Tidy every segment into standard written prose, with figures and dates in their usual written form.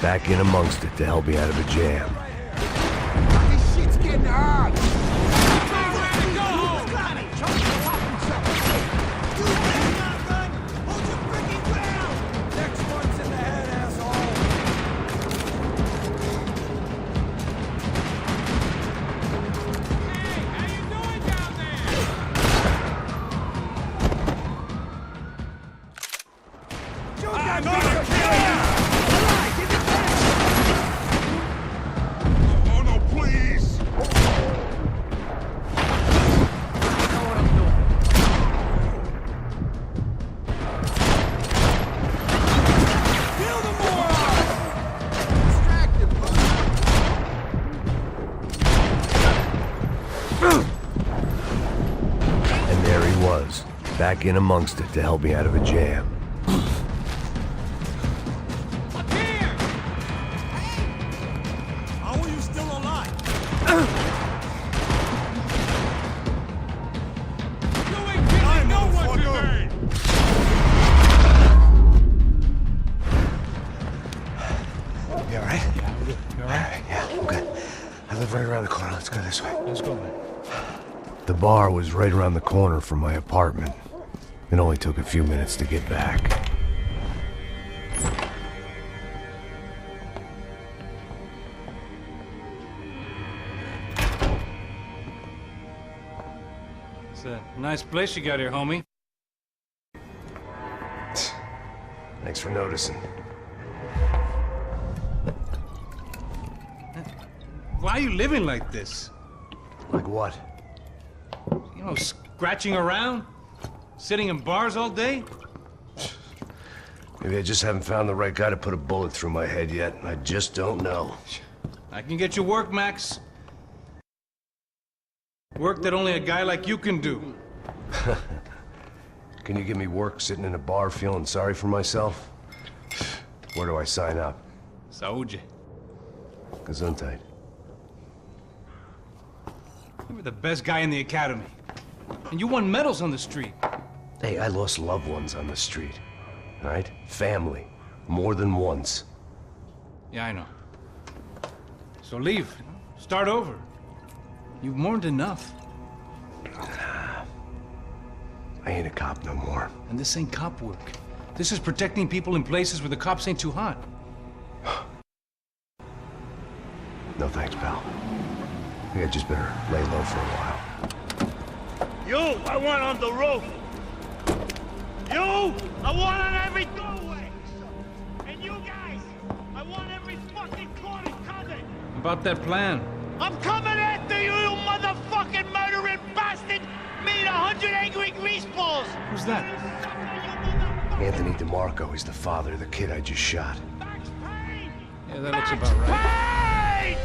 back in amongst it to help me out of a jam. This shit's getting hard! Back in amongst it to help me out of a jam. Here! How are you still alive? You ain't killing no one today! You alright? Yeah, I'm good. You alright? Yeah, I'm good. I live right around the corner. Let's go this way. Let's go, man. The bar was right around the corner from my apartment. It only took a few minutes to get back. It's a nice place you got here, homie. Thanks for noticing. Why are you living like this? Like what? You know, scratching around? Sitting in bars all day? Maybe I just haven't found the right guy to put a bullet through my head yet. I just don't know. I can get you work, Max. Work that only a guy like you can do. Can you give me work sitting in a bar feeling sorry for myself? Where do I sign up? Saúde. Gesundheit. You were the best guy in the academy. And you won medals on the street. Hey, I lost loved ones on the street. All right? Family. More than once. Yeah, I know. So leave. Start over. You've mourned enough. I ain't a cop no more. And this ain't cop work. This is protecting people in places where the cops ain't too hot. No thanks, pal. I think I just better lay low for a while. You, I want on the roof. You, I want on every doorway. And you guys, I want every fucking corner covered. About that plan. I'm coming after you, you motherfucking murdering bastard! Meet 100 angry greaseballs! Who's that? Anthony DeMarco. He's the father of the kid I just shot. Max Payne! Yeah, that looks about right. Payne!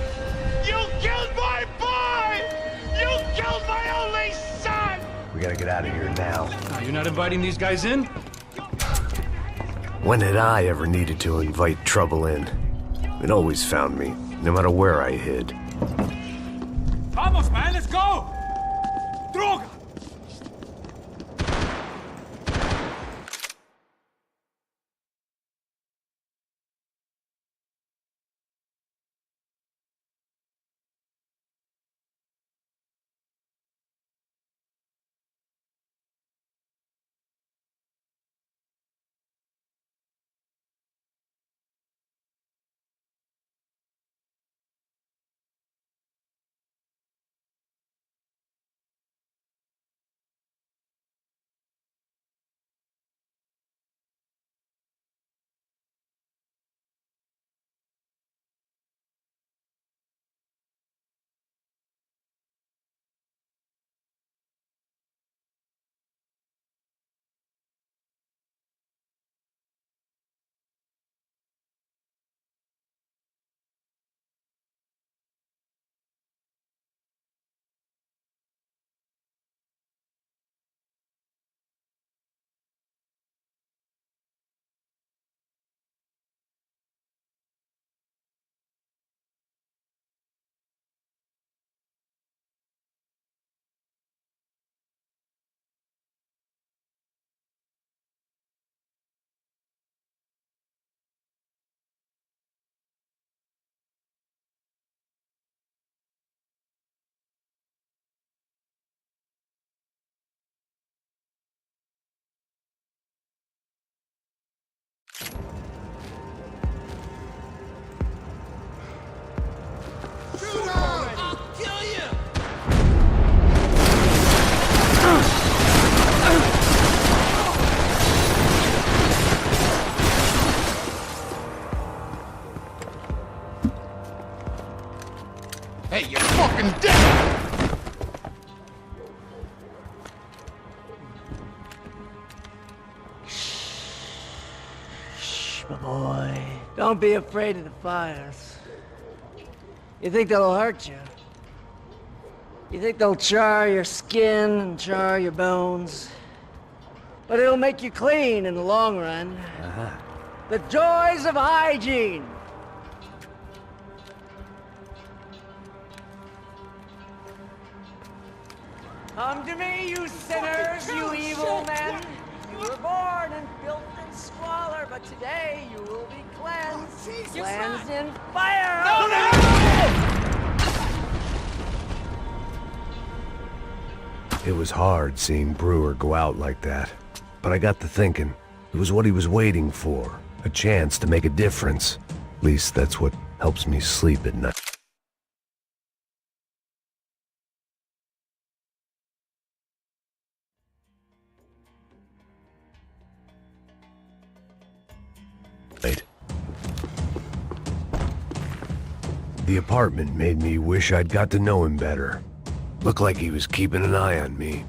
You killed my boy! You killed my only son! We gotta get out of here now. You're not inviting these guys in? When had I ever needed to invite trouble in? It always found me, no matter where I hid. Vamos, man, let's go! Droga! you fucking dick! Shh, my boy. Don't be afraid of the fires. You think they'll hurt you? You think they'll char your skin and char your bones? But it'll make you clean in the long run. The joys of hygiene! Come to me, you sinners, you evil men! You were born in filth and squalor, but today you will be cleansed. Cleansed in fire! It was hard seeing Brewer go out like that, but I got to thinking, it was what he was waiting for, a chance to make a difference. At least that's what helps me sleep at night. The apartment made me wish I'd got to know him better. Looked like he was keeping an eye on me.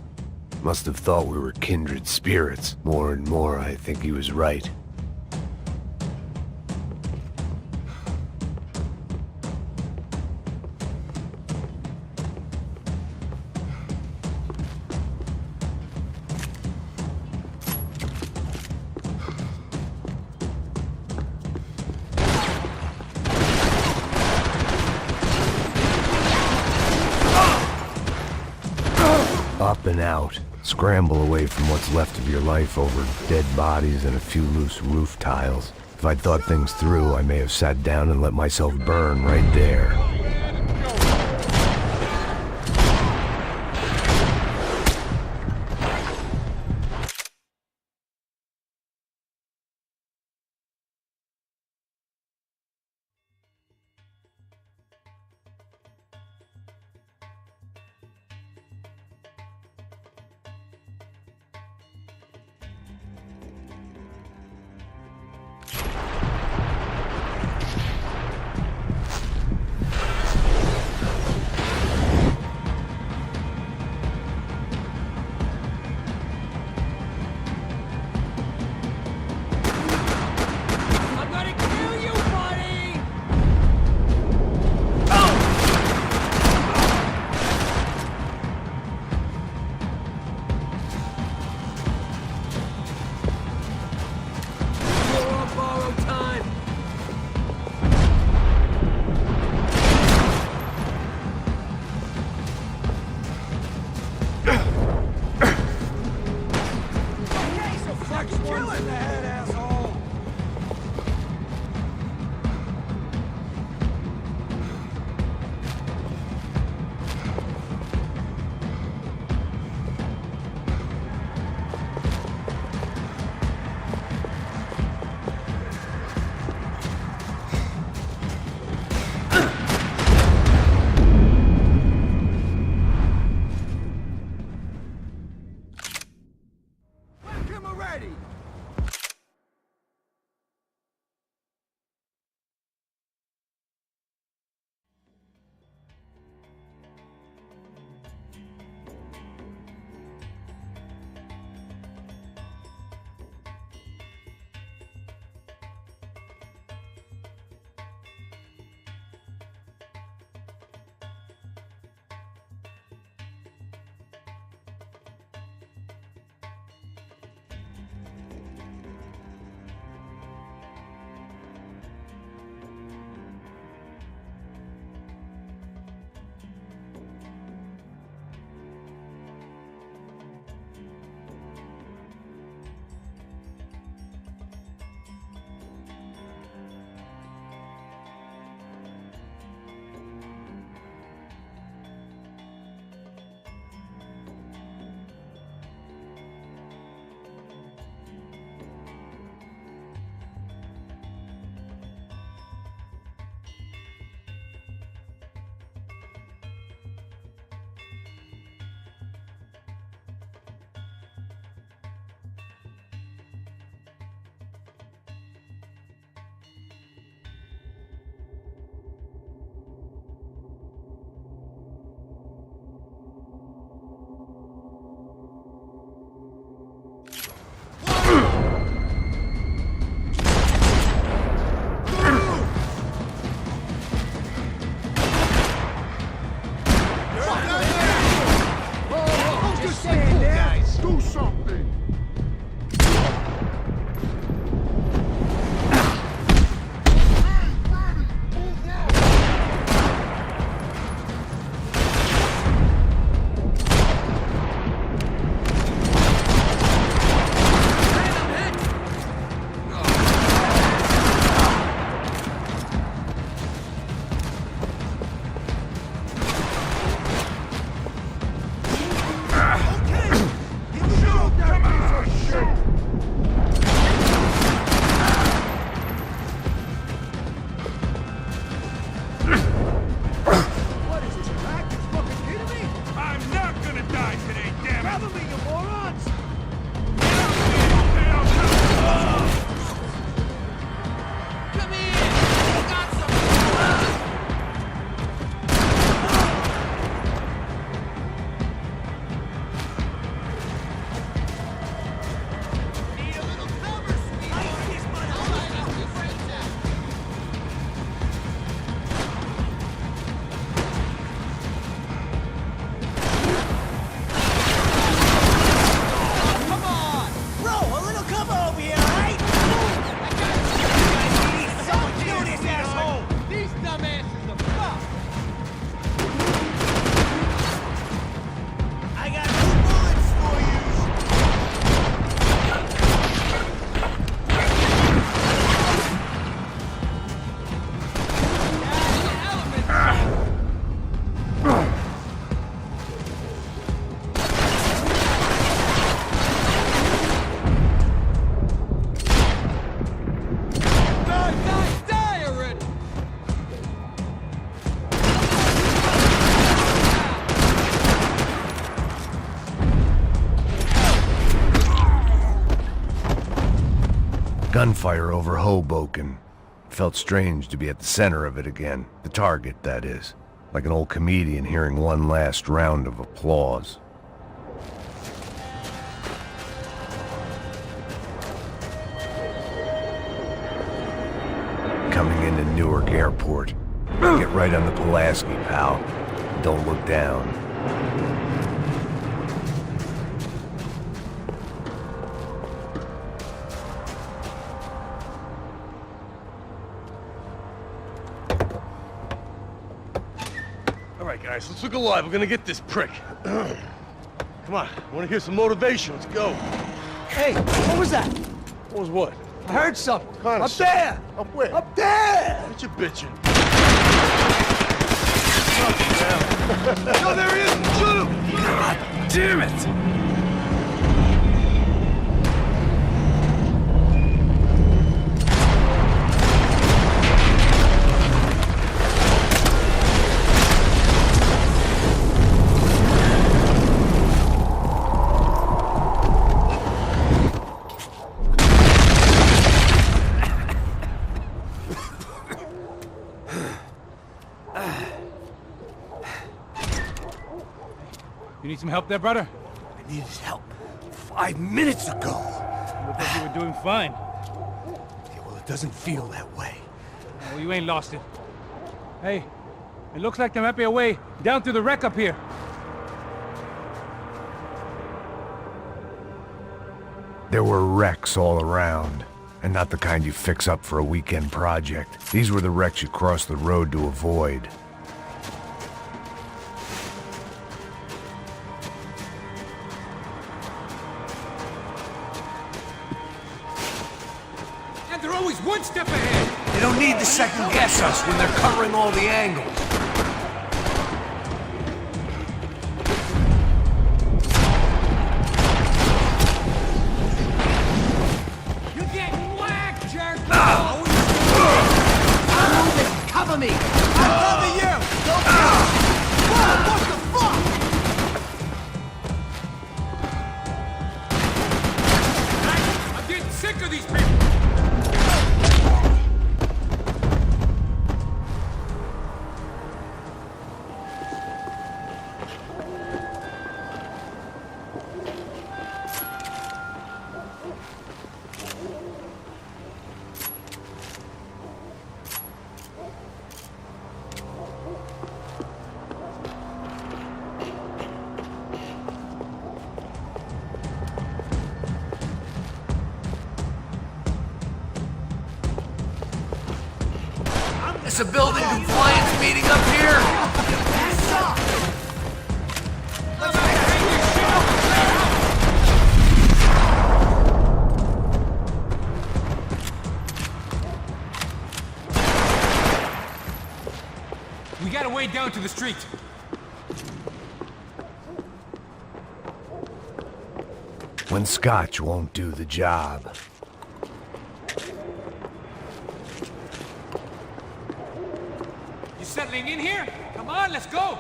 Must have thought we were kindred spirits. More and more, I think he was right. Up and out. Scramble away from what's left of your life over dead bodies and a few loose roof tiles. If I'd thought things through, I may have sat down and let myself burn right there. gunfire over Hoboken. Felt strange to be at the center of it again. The target, that is. Like an old comedian hearing one last round of applause. Coming into Newark Airport. Get right on the Pulaski, pal. Don't look down. All right, guys, let's look alive. We're gonna get this prick. Come on, I want to hear some motivation. Let's go. Hey, what was that? What was what? I heard something. Kind of Up there! Up where? Up there! What you bitching? No, there he is! Shoot him! God damn it! You need some help there, brother? I needed help 5 minutes ago. You look like you were doing fine. Yeah, well, it doesn't feel that way. Well, you ain't lost it. Hey, it looks like there might be a way down through the wreck up here. There were wrecks all around, and not the kind you fix up for a weekend project. These were the wrecks you cross the road to avoid. And they're always one step ahead! They don't need to second guess us when they're covering all the angles. You're getting whacked, jerk! Cover me! I'll cover you! Whoa, what the fuck? I'm getting sick of these people! It's a building compliance meeting up here. We gotta wade down to the street. When scotch won't do the job. You settling in here? Come on, let's go!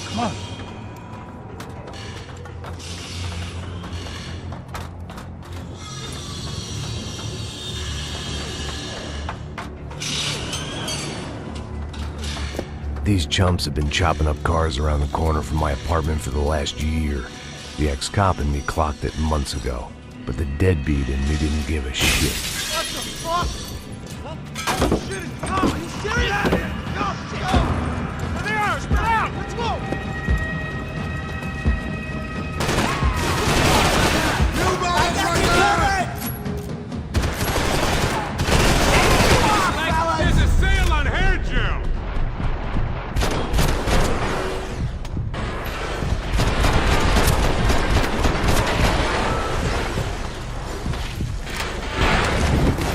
Come on. These chumps have been chopping up cars around the corner from my apartment for the last year. The ex-cop in me clocked it months ago, but the deadbeat in me didn't give a shit. What the fuck? Oh, shit is coming! Are you serious? Get out of here! Go! Go! There they are! Spread out! Let's go! There's a sale on hair gel!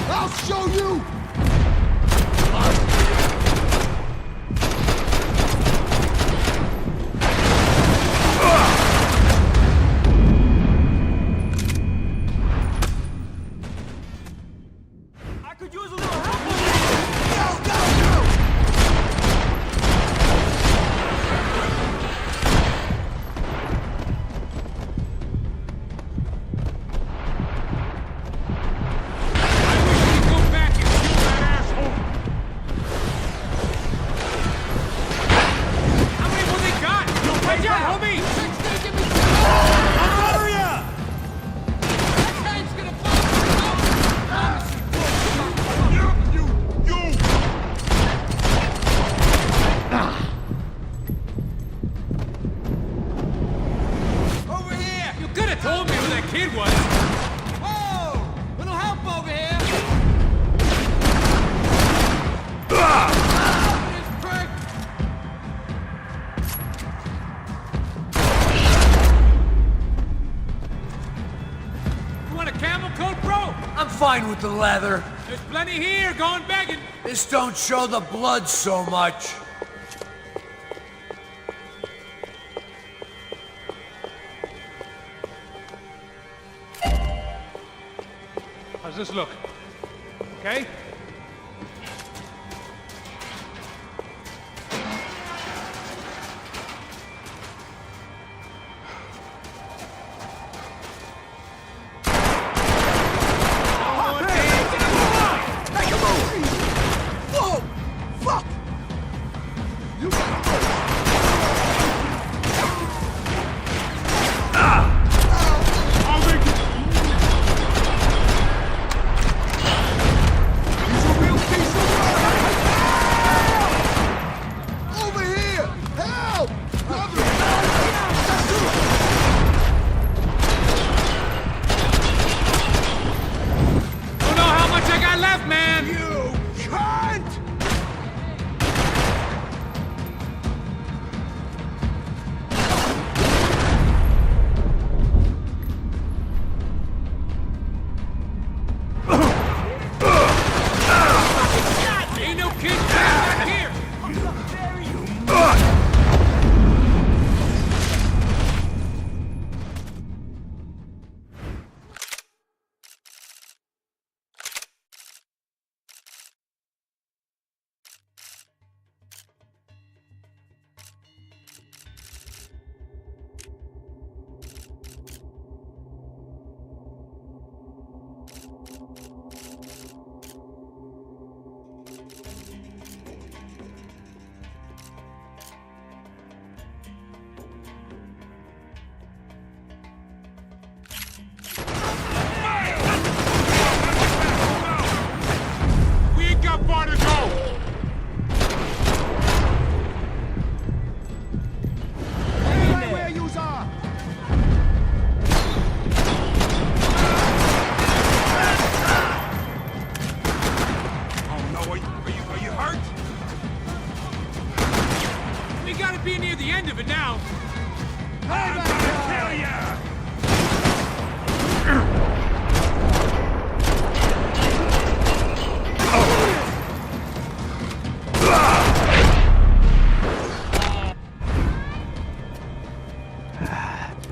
I'll show you! I could use a little help! Go, go, go! fine with the leather. There's plenty here, going begging. This don't show the blood so much. How's this look? Okay?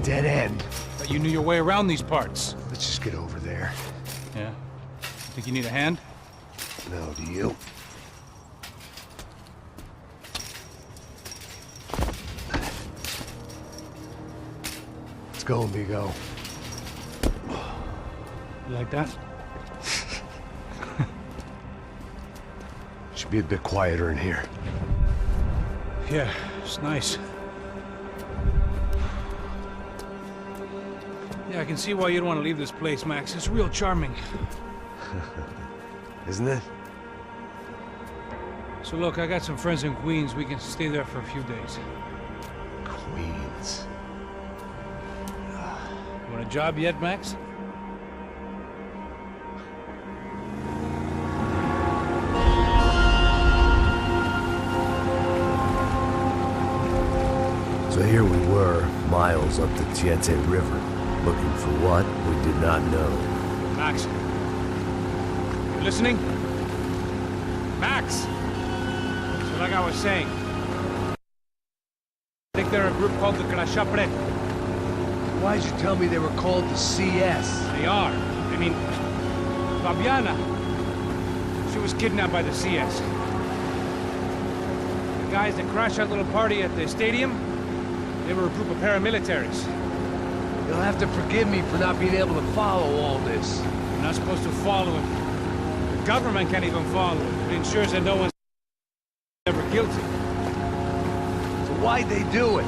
Dead end. But you knew your way around these parts. Let's just get over there. Yeah? Think you need a hand? No, do you? Let's go, amigo. You like that? Should be a bit quieter in here. Yeah, it's nice. Yeah, I can see why you'd want to leave this place, Max. It's real charming. Isn't it? So look, I got some friends in Queens. We can stay there for a few days. Queens. You want a job yet, Max? So here we were, miles up the Tiete River, looking for what we did not know. Max. You listening? Max! So like I was saying, I think they're a group called the Crashapre. Why'd you tell me they were called the CS? They are. I mean, Fabiana, she was kidnapped by the CS. The guys that crashed that little party at the stadium, they were a group of paramilitaries. You'll have to forgive me for not being able to follow all this. You're not supposed to follow him. The government can't even follow him. It ensures that no one's ever guilty. So why'd they do it?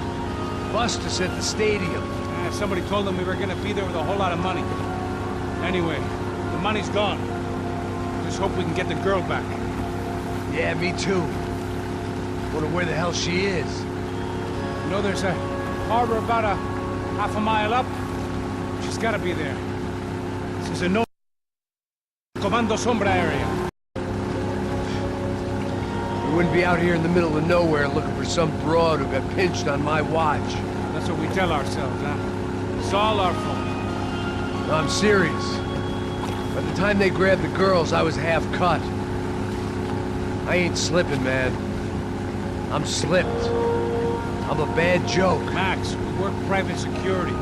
Bust us at the stadium. Somebody told them we were gonna be there with a whole lot of money. Anyway, the money's gone. Just hope we can get the girl back. Yeah, me too. Wonder where the hell she is. You know, there's a harbor about a half a mile up. She's gotta be there. This is a no Comando Sombra area. We wouldn't be out here in the middle of nowhere looking for some broad who got pinched on my watch. That's what we tell ourselves, huh? It's all our fault. No, I'm serious. By the time they grabbed the girls, I was half cut. I ain't slipping, man. I'm slipped. I'm a bad joke. Max, we work private security.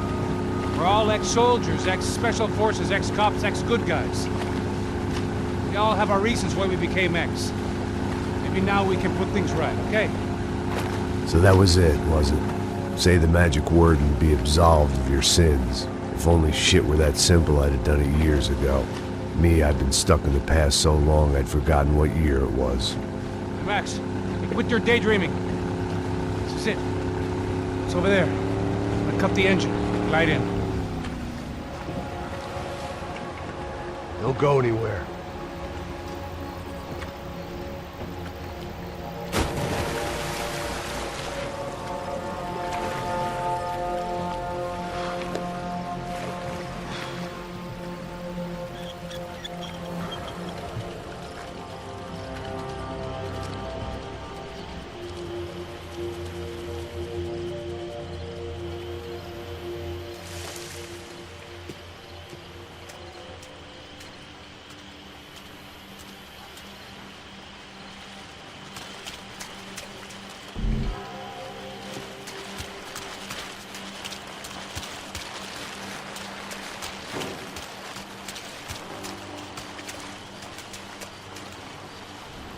We're all ex-soldiers, ex-special forces, ex-cops, ex-good guys. We all have our reasons why we became ex. Maybe now we can put things right, okay? So that was it, was it? Say the magic word and be absolved of your sins. If only shit were that simple, I'd have done it years ago. Me, I've been stuck in the past so long I'd forgotten what year it was. Max, quit your daydreaming. This is it. It's over there. I'm gonna cut the engine. Glide in. Don't go anywhere.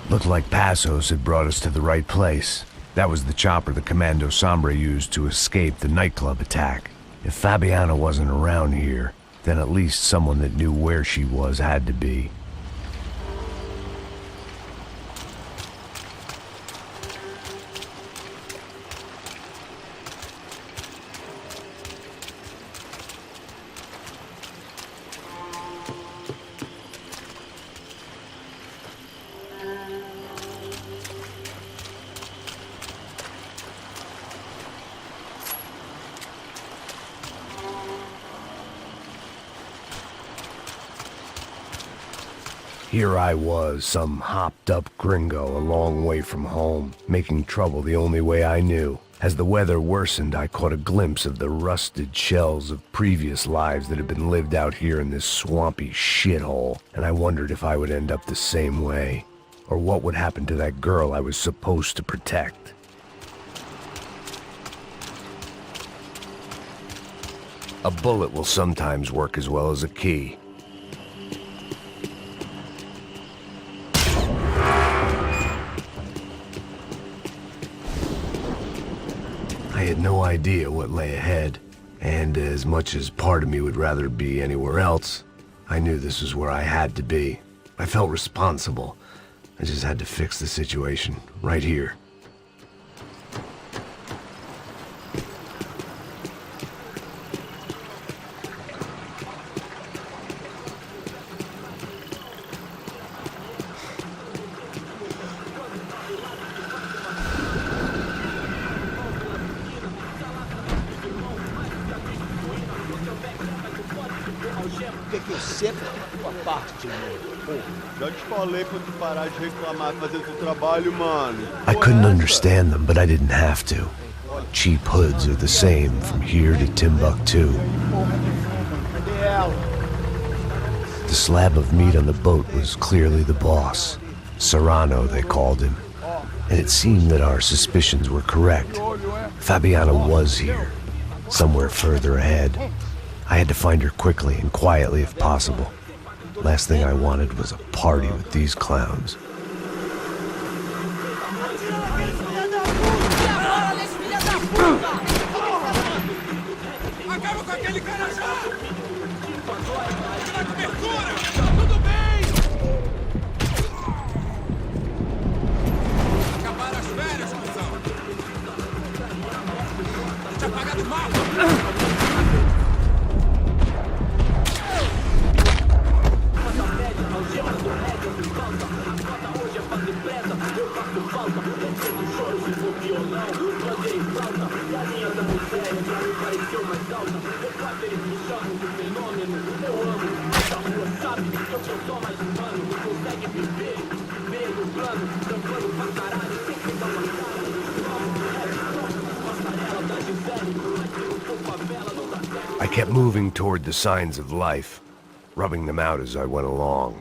Looked like Passos had brought us to the right place. That was the chopper the Commando Sombra used to escape the nightclub attack. If Fabiana wasn't around here, then at least someone that knew where she was had to be. Here I was, some hopped-up gringo a long way from home, making trouble the only way I knew. As the weather worsened, I caught a glimpse of the rusted shells of previous lives that had been lived out here in this swampy shithole, and I wondered if I would end up the same way, or what would happen to that girl I was supposed to protect. A bullet will sometimes work as well as a key. I had no idea what lay ahead, and as much as part of me would rather be anywhere else, I knew this was where I had to be. I felt responsible. I just had to fix the situation, right here. I couldn't understand them, but I didn't have to. Cheap hoods are the same from here to Timbuktu. The slab of meat on the boat was clearly the boss. Serrano, they called him. And it seemed that our suspicions were correct. Fabiana was here, somewhere further ahead. I had to find her quickly and quietly if possible. Last thing I wanted was a party with these clowns. Acaba com aquele cara já! Na cobertura! Tudo bem! Acabaram as férias, cuzão! Te apagar do mapa! I kept moving toward the signs of life. rubbing them out as I went along.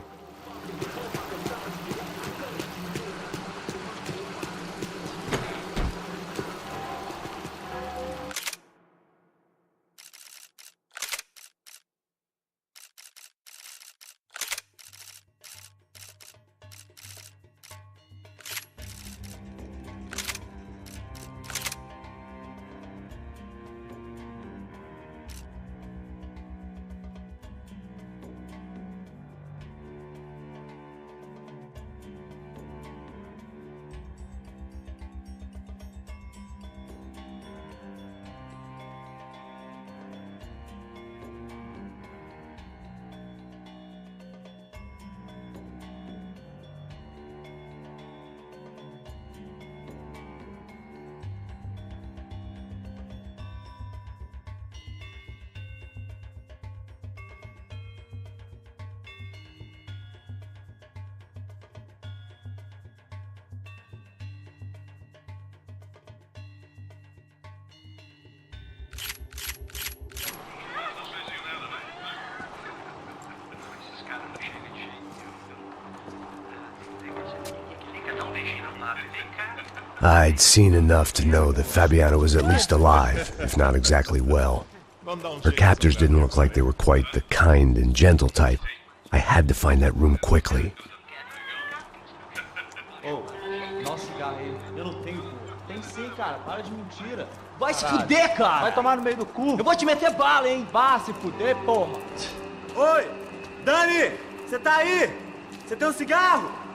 I'd seen enough to know that Fabiana was at least alive, if not exactly well. Her captors didn't look like they were quite the kind and gentle type. I had to find that room quickly. Oh, nossa, cigarro aí. Eu não tenho, pô. Tem sim, cara. Para de mentira. Vai se fuder, cara. Vai tomar no meio do cu. Eu vou te meter bala, hein. Vá se fuder, porra. Oi, Dani, você tá aí? Você tem um cigarro?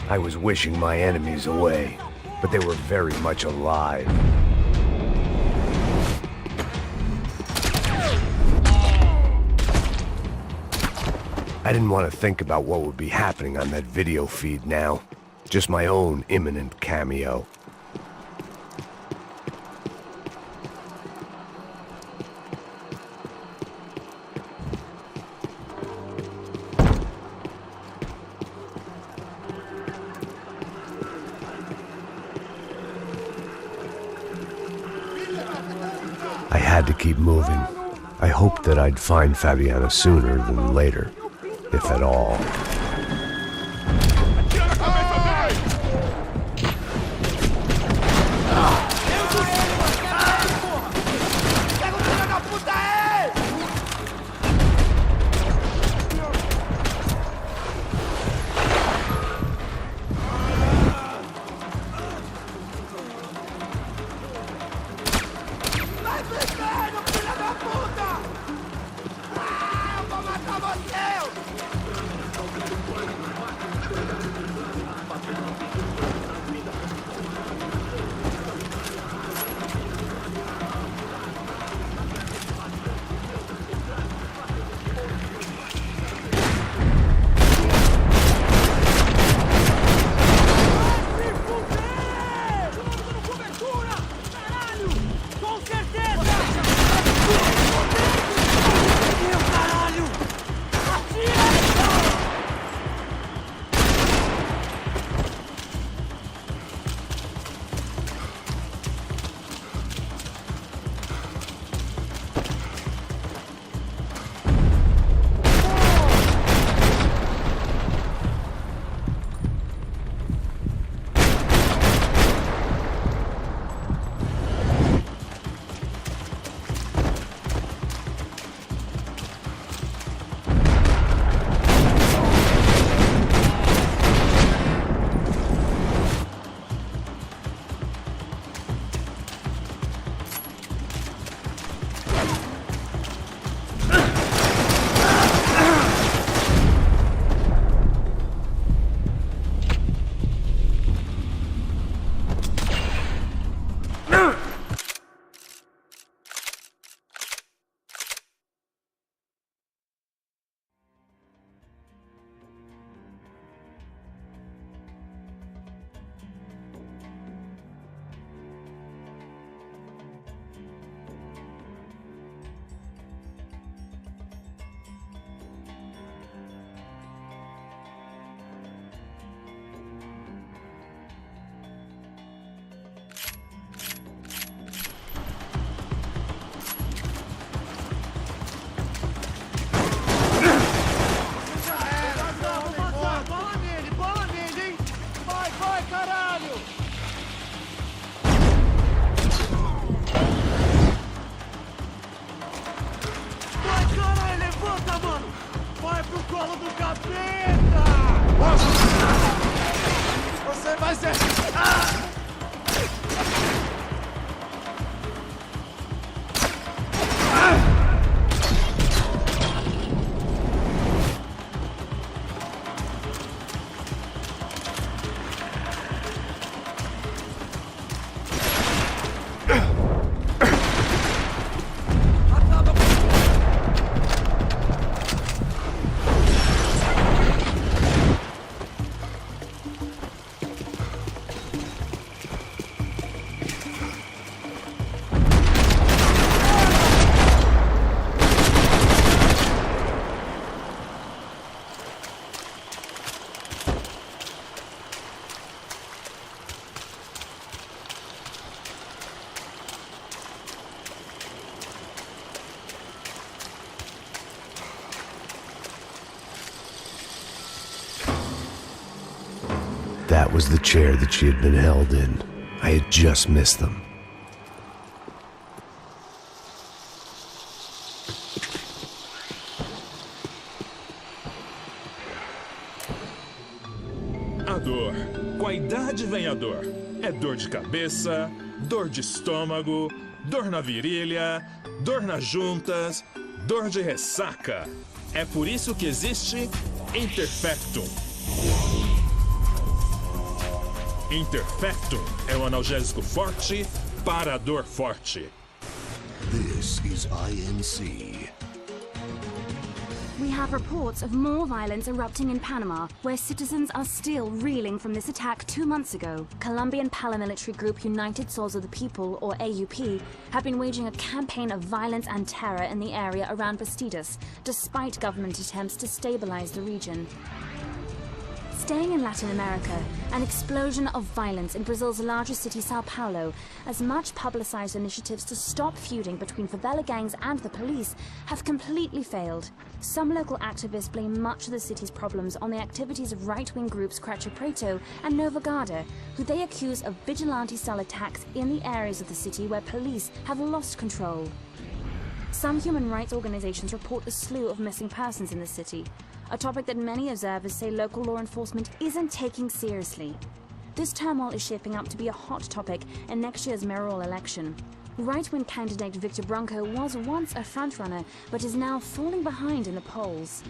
I was wishing my enemies away, but they were very much alive. I didn't want to think about what would be happening on that video feed now. Just my own imminent cameo. I had to keep moving. I hoped that I'd find Fabiana sooner than later, if at all. colo do capeta! Você vai ser... That was the chair that she had been held in. I had just missed them. A dor. Com a idade vem a dor. É dor de cabeça, dor de estômago, dor na virilha, dor nas juntas, dor de ressaca. É por isso que existe Interfectum. Interfectum é um analgésico forte para a dor forte. This is INC. We have reports of more violence erupting in Panama, where citizens are still reeling from this attack 2 months ago. Colombian paramilitary group United Souls of the People, or AUP, have been waging a campaign of violence and terror in the area around Bastidas, despite government attempts to stabilize the region. Staying in Latin America, an explosion of violence in Brazil's largest city, Sao Paulo, as much publicized initiatives to stop feuding between favela gangs and the police have completely failed. Some local activists blame much of the city's problems on the activities of right-wing groups Cracha Preto and Nova Garda, who they accuse of vigilante-style attacks in the areas of the city where police have lost control. Some human rights organizations report a slew of missing persons in the city, a topic that many observers say local law enforcement isn't taking seriously. This turmoil is shaping up to be a hot topic in next year's mayoral election. Right-wing candidate Victor Branco was once a frontrunner, but is now falling behind in the polls.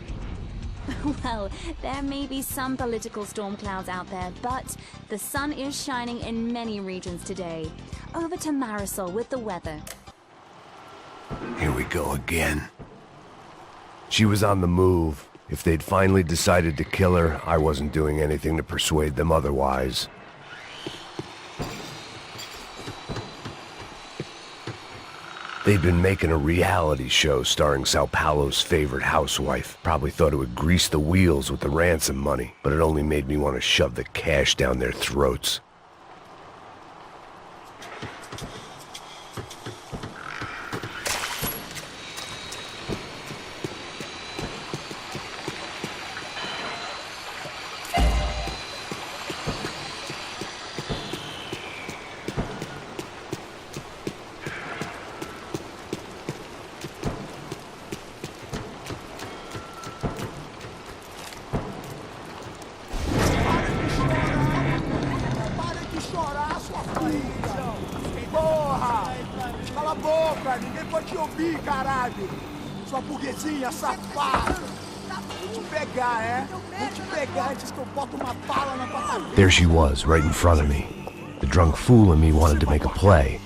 Well, there may be some political storm clouds out there, but the sun is shining in many regions today. Over to Marisol with the weather. Here we go again. She was on the move. If they'd finally decided to kill her, I wasn't doing anything to persuade them otherwise. They'd been making a reality show starring Sao Paulo's favorite housewife. Probably thought it would grease the wheels with the ransom money, but it only made me want to shove the cash down their throats. There she was, right in front of me. The drunk fool in me wanted to make a play.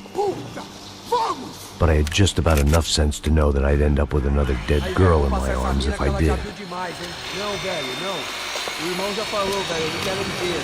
But I had just about enough sense to know that I'd end up with another dead girl in my arms if I did. Não, velho, não. O irmão já falou, velho, eu não quero ver.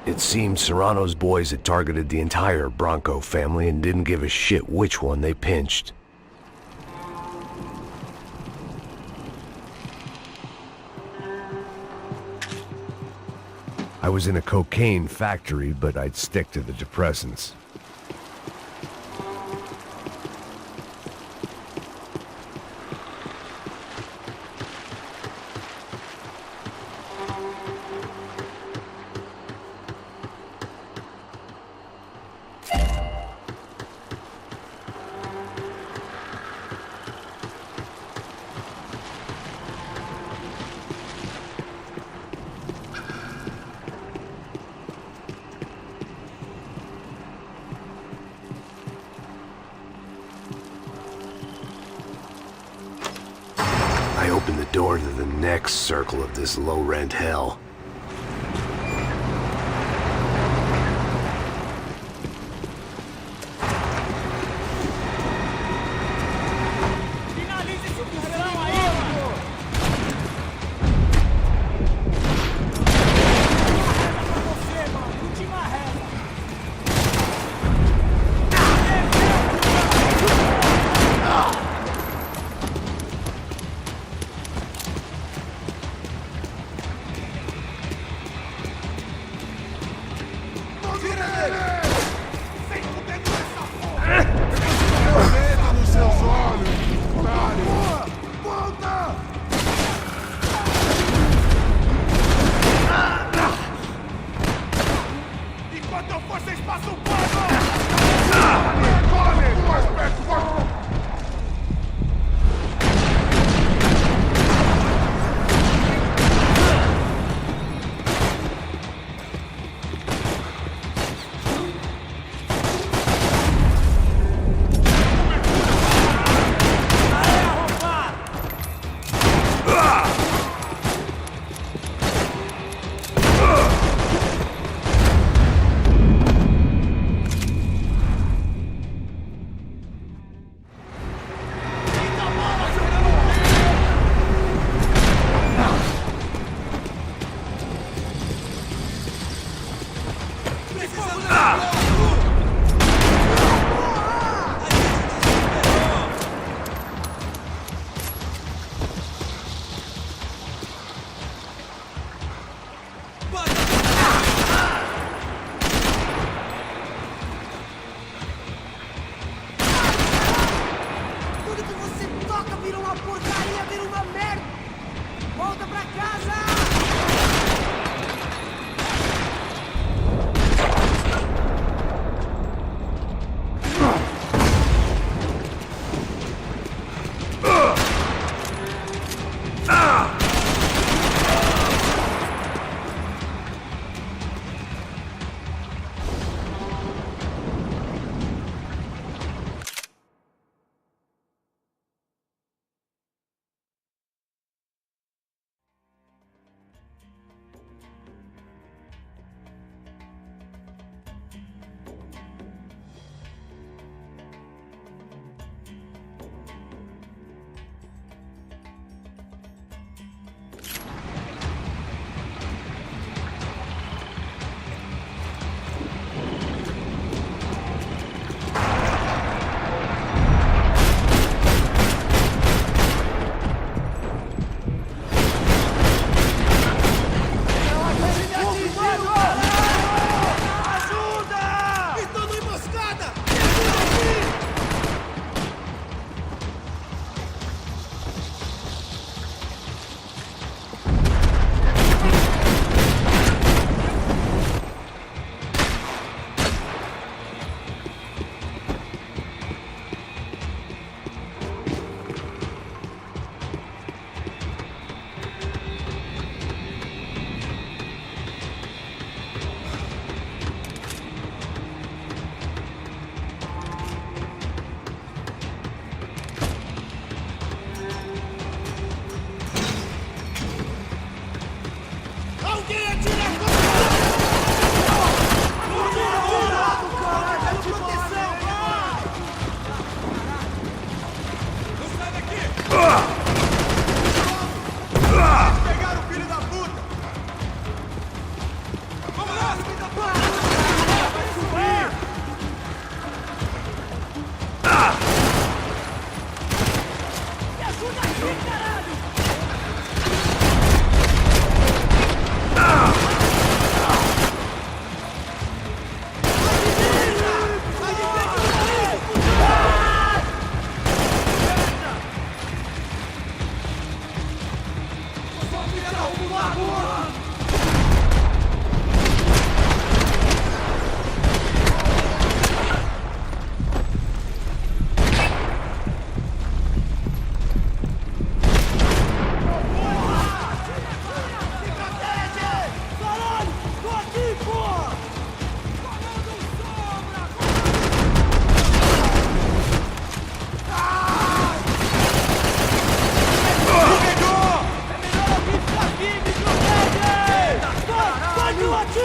It seemed Serrano's boys had targeted the entire Branco family and didn't give a shit which one they pinched. I was in a cocaine factory, but I'd stick to the depressants. I opened the door to the next circle of this low-rent hell.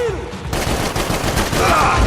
tiro!